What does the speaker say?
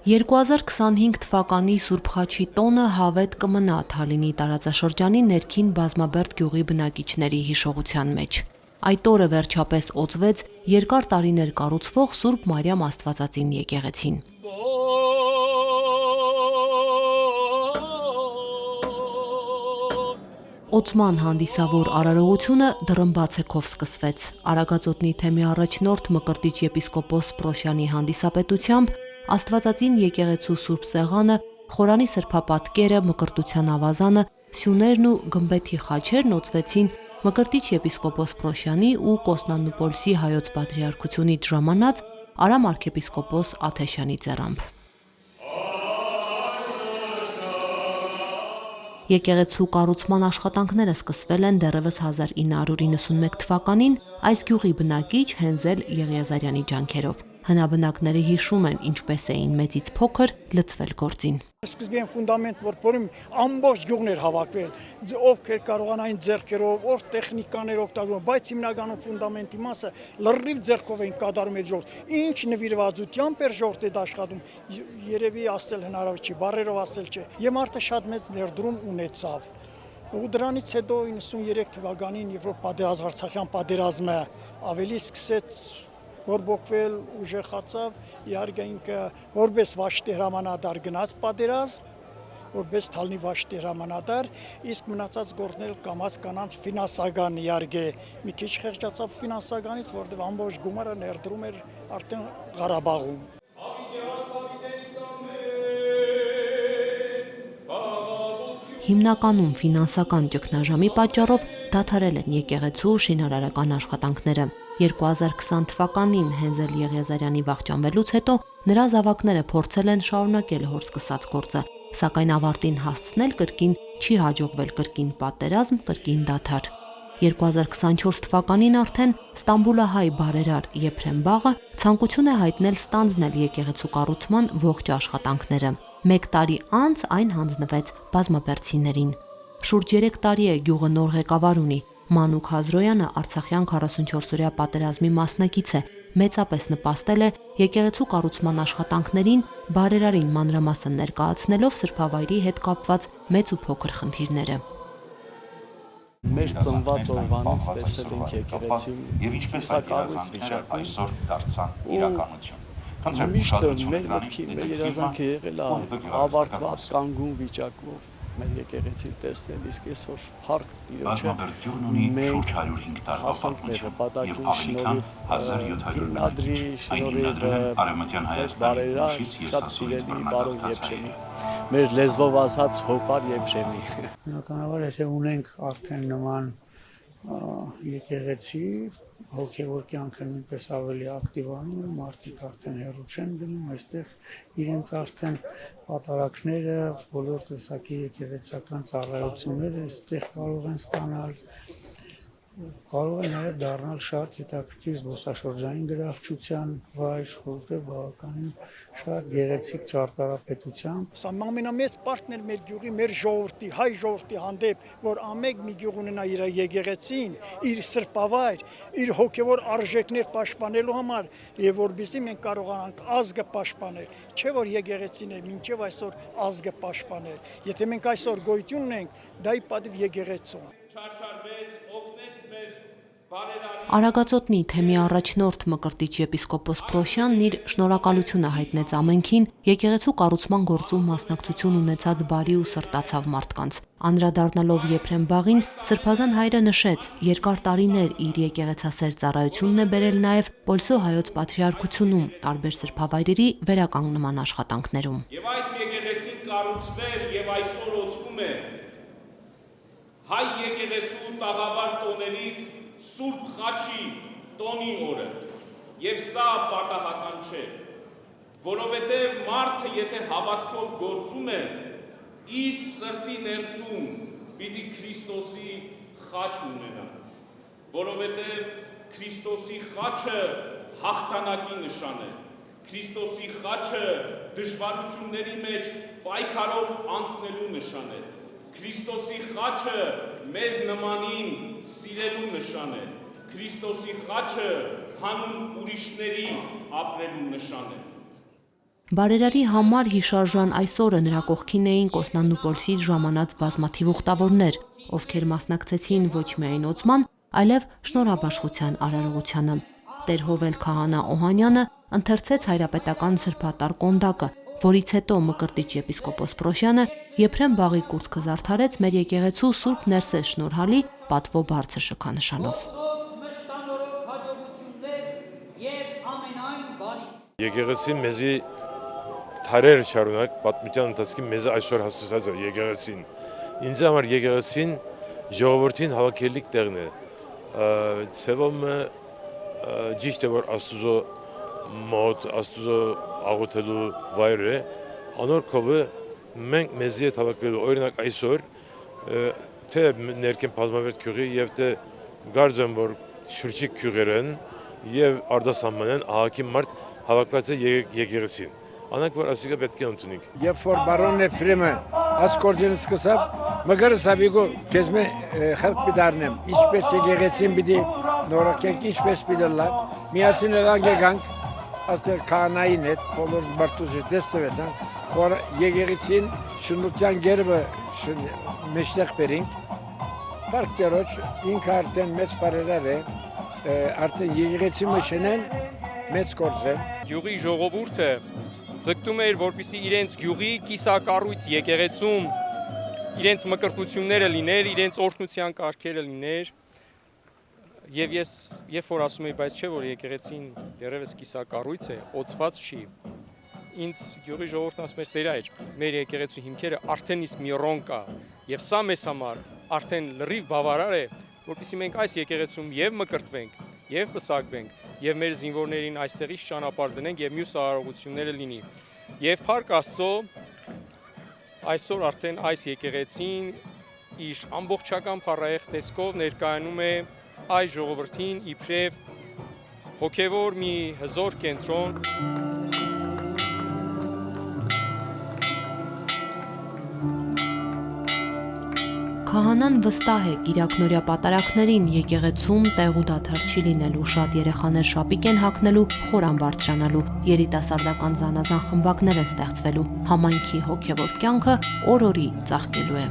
2025 թվականի Սուրբ Խաչի տոնը հավետ կմնա Թալինի տարածաշրջանի ներքին Բազմաբերդ գյուղի բնակիչների հիշողության մեջ։ Այդ օրը վերջապես օծվեց երկար տարիներ կառուցվող Սուրբ Մարիամ Աստվածածին եկեղեցին։ Օծման հանդիսավոր արարողությունը դռնբացեքով սկսվեց։ Արագածոտնի թեմի առաջնորդ Մկրտիչ եպիսկոպոս Պրոշյանի հանդիսապետությամբ Աստվածածին եկեղեցու Սուրբ Սեղանը, խորանի սրբապատկերը, մկրտության ավազանը, սյուներն ու գմբեթի խաչերն օծվեցին Մկրտիչ եպիսկոպոս Պրոշյանի ու Կոստանդնուպոլսի հայոց պատրիարքությունից ժամանած Արամ arczepiskopos Աթեշյանի ձեռամբ։ Եկեղեցու կառուցման աշխատանքները սկսվել են դեռևս 1991 թվականին այս գյուղի բնակիչ Հենզել Եղիազարյանի ջանքերով։ Հնաբնակները հիշում են, ինչպես էին մեծից փոքր լծվել գործին։ Սկզբին ֆունդամենտ որ փորում ամբողջ գյուղն էր հավաքվել, ովքեր կարողանային ձեռքերով, ով տեխնիկաներ օգտագործում, բայց հիմնականում ֆունդամենտի մասը լրիվ ձեռքով էին կատարում այդ ժողովուրդ։ Ինչ նվիրվածությամբ էր ժողովուրդը աշխատում, երևի ասել հնարավոր չի, բառերով ասել չէ։ Եվ մարդը շատ մեծ ներդրում ունեցավ։ Ու դրանից հետո 93 թվականին, երբ որ Արցախյան պատերազմը ավելի սկսեց բորբոքվել, ուժեղացավ, իհարկե ինքը որպես Վաշտի հրամանատար գնաց պատերազմ, որպես Թալնի Վաշտի հրամանատար, իսկ մնացած գործները կամաց կանանց ֆինանսական իհարկե մի քիչ խեղճացավ ֆինանսականից, որտեղ ամբողջ գումարը ներդրում էր արդեն Ղարաբաղում։ Հիմնականում ֆինանսական ճգնաժամի պատճառով դադարել են եկեղեցու շինարարական աշխատանքները։ 2020 թվականին Հենզել Եղիազարյանի վախճանվելուց հետո նրա զավակները փորձել են շարունակել հոր սկսած գործը, սակայն ավարտին հասցնել կրկին չի հաջողվել կրկին պատերազմ, կրկին դադար։ 2024 թվականին արդեն Ստամբուլահայ բարերար Եփրեմ Բաղը ցանկություն է հայտնել ստանձնել եկեղեցու կառուցման ողջ աշխատանքները։ 1 տարի անց այն հանձնվեց բազմաբերդցիներին։ Շուրջ 3 տարի է գյուղը նոր ղեկավար ունի։ Մանուկ Հազրոյանը Արցախյան 44-օրյա պատերազմի մասնակից է, մեծապես նպաստել է եկեղեցու կառուցման աշխատանքներին, բարերարին մանրամասն ներկայացնելով սրբավայրի հետ կապված մեծ ու փոքր խնդիրները։ Մեր ծնված օրվանից տեսել ենք եկեղեցին եւ ինչպես այդ այսօր դարձան իրականություն։ Միշտ մեր մտքի մեր երազանքը եղել է ավարտված կանգուն վիճակով մեր եկեղեցին տեսնել, իսկ այսօր հարկ Տիրոջը ունի շուրջ 105 տարվա պատմություն եւ ավելի քան 1700 շնորհիվ Արևմտյան Հայաստանի Շուշից շատ սիրելի բարոն Եփրեմի, մեր լեզվով ասած հոպար Եփրեմի։ Բնականաբար եթե ունենք արդեն նման եկեղեցի, հոգևոր կյանքը նույնպես ավելի ակտիվանում է, մարդիկ արդեն հեռու չեն գնում, այստեղ իրենց արդեն պատարակները, բոլոր տեսակի եկեղեցական ծառայությունները այստեղ կարող են ստանալ, կարող է նաև դառնալ շատ հետաքրքիր զբոսաշրջային գրավչության վայր, որտեղ բավականին շատ գեղեցիկ ճարտարապետությամբ։ Սա ամենամեծ պարտքն էր մեր գյուղի, մեր ժողովրդի, հայ ժողովրդի հանդեպ, որ ամեն մի գյուղ ունենա իր եկեղեցին, իր սրբավայր, իր հոգևոր արժեքներ պաշտպանելու համար, եւ որպեսզի մենք կարողանանք ազգը պաշտպանել, չէ որ եկեղեցին է, մինչև այսօր ազգը պաշտպանել։ Եթե մենք այսօր գոյություն ունենք, դա ի պատիվ եկեղեցու։ Արագածոտնի թեմի առաջնորդ Մկրտիչ եպիսկոպոս Պրոշյանն իր շնորհակալությունը հայտնեց ամենքին եկեղեցու կառուցման գործում մասնակցություն ունեցած բարի ու սրտացավ մարդկանց։ Անդրադառնալով Եփրեմ Բաղին, Սրբազան հայրը նշեց, երկար տարիներ իր եկեղեցասեր ծառայությունն է բերել նաև Պոլսո հայոց պատրիարքությունում, տարբեր սրբավայրերի վերականգնման աշխատանքներում։ Եվ այս եկեղեցին կառուցվել եւ այսօր օծվում է հայ եկեղեցու տաղավար տոներից Սուրբ Խաչի տոնի օրը, եւ սա պատահական չէ, որովհետեւ մարդը եթե հավատքով գործում է, իր սրտի ներսում պիտի Քրիստոսի խաչ ունենա, որովհետեւ Քրիստոսի խաչը հաղթանակի նշան է, Քրիստոսի խաչը դժվարությունների մեջ պայքարով անցնելու նշան է, Քրիստոսի խաչը մեր նմանին սիրելու նշան է, Քրիստոսի խաչը հանուն ուրիշների ապրելու նշան է։ Բարերարի համար հիշարժան այսօրը նրա կողքին էին Կոստանդնուպոլսից ժամանած բազմաթիվ ուխտավորներ, ովքեր մասնակցեցին ոչ միայն օծման, այլև շնորհաբաշխության արարողությանը։ Տեր Հովել Քահանա Օհանյանը ընթերցեց հայրապետական սրբատար կոնդակը, որից հետո Մկրտիչ եպիսկոպոս Պրոշյանը Եփրեմ բաղի կուրծքը զարդարեց մեր եկեղեցու Սուրբ Ներսես շնորհալի պատվո բարձր շքանշանով։ Եկեղեցին մեզի թարեր շարունակ պատմության ընթացքում մեզ այսօր հասցրած է եկեղեցին։ Ինձ համար եկեղեցին ժողովրդին հավաքելիք տեղն է։ Ցևոմը ճիշտ է որ Աստուծո մոտ Աստուծո աղոթելու վայր է, անոր կովը մենք մեզի հետ հավաքվելու օրինակ այսօր թե ներքին բազմավերտ քյուղի եւ թե գարձեմ որ շրջիկ քյուղերեն եւ արտասահմանեն ահագին մարդ հավաքված է եկեղեցին։ Անակ որ ասիկա պետք է ընդունենք։ Երբ որ բարոն Էֆրեմը ասկորձեն սկսավ, մգրս ավիգո քեզմե խելք բիդարնեմ, ինչպես եկեղեցին պիտի նորակենք, ինչպես պիտի լա, միասին ելանք աստեղ քահանային հետ, բոլոր մարդուժի դեստվեցան, խոր եկեղեցին շնության գերբը մեջտեղ բերինք, բարք դերոջ ինքը արդեն մեծ բարերար է, արդեն եկեղեցի մշենեն մեծ գործ է։ Գյուղի ժողովուրդը ձգտում էր, որպեսզի իրենց գյուղի կիսակառույց եկեղեցում իրենց մկրտությունները լիներ, իրենց օրհնության կարգերը լիներ։ Եվ ես երբ որ ասում եմ, բայց չէ որ եկեղեցին դեռևս կիսակառույց է, օծված չի։ Ինձ գյուղի ժողովուրդն ասում էր, Տեր այր, մեր եկեղեցու հիմքերը արդեն իսկ մի ռոն կա, եւ սա մեզ համար արդեն լրիվ բավարար է, որպեսզի մենք այս եկեղեցում եւ մկրտվենք, եւ պսակվենք, եւ մեր զինվորներին այստեղից ճանապարհ դնենք եւ մյուս արարողությունները լինի։ Եվ փառք Աստծո, այսօր արդեն այս եկեղեցին իր ամբողջական փառահեղ տեսքով ներկայանում է այս ժողովրդին իբրև հոգևոր մի հզոր կենտրոն։ Քահանան վստահ է կիրակնորյա պատարակներին եկեղեցում տեղ ու դադար չի լինելու, շատ երեխաներ շապիկ են հագնելու, խորան բարձրանալու, երիտասարդական զանազան խմբակներ են ստեղծվելու, համայնքի հոգևոր կյանքը օր-օրի ծաղկելու է։